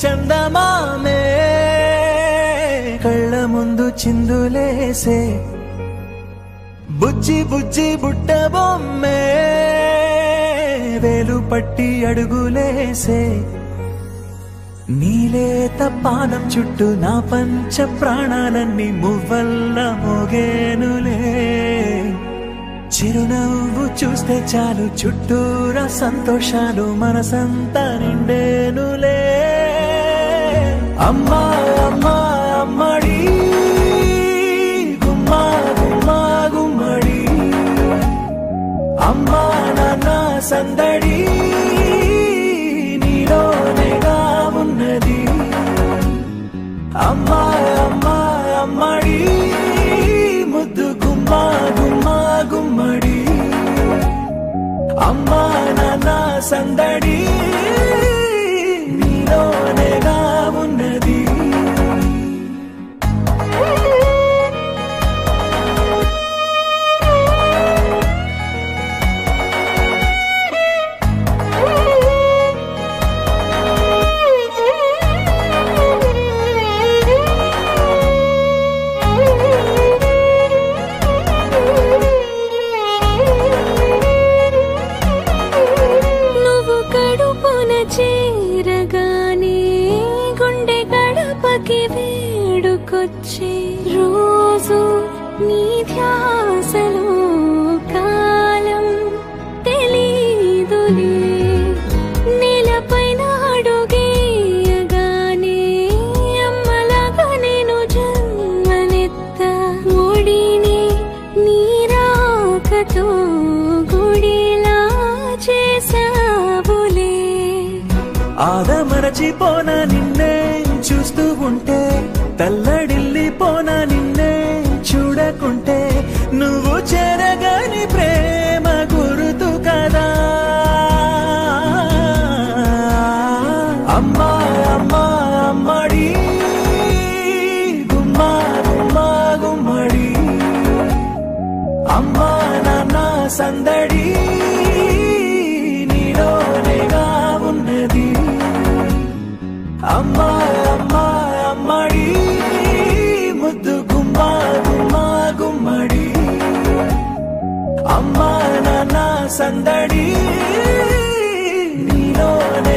చందమామే కళ్ళ ముందు చిందులేసే బుజ్జి బుజ్జి బుట్ట బొమ్మే వేలు పట్టి అడుగులేసే నీలేత పానం చుట్టూ నా పంచ ప్రాణాలన్నీ మువ్వల్ల మోగేనులే చిరునవ్వు చూస్తే చాలు చుట్టూరా సంతోషాలు మనసంతా నిండేనులే అమ్మా అమ్మా అమ్మడి గుమ్మా గుమ్మా గుమ్మడి అమ్మా నాన్న సందడి నీలోనేగా ఉన్నది అమ్మా అమ్మా అమ్మడి ముద్దు గుమ్మా గుమ్మా గుమ్మడి అమ్మా నాన్న సందడి నీలోనేగా ఉన్నది చేరగానే గుండె గడపకి వేడుకొచ్చే రోజు నీ ధ్యాసలో కాలం తెలీదులే నేలపైన అడుగేయగానే అమ్మలాగా నేను జన్మనెత్త ఒడిని నీ రాకతో గుడిలా చేసావులే ఆదమరచిపోనా నిన్నే చూస్తూ ఉంటే తల్లడిల్లిపోనా నిన్నే చూడకుంటే నువ్వు చెరగని ప్రేమ గుర్తు కదా అమ్మా అమ్మా అమ్మడి గుమ్మా గుమ్మా గుమ్మడి అమ్మా నాన్న సందడి నీలోనేగా ఉన్నది అమ్మా అమ్మా అమ్మడి ముద్దు గుమ్మా గుమ్మా గుమ్మడి అమ్మా నాన్న సందడి నీలోనే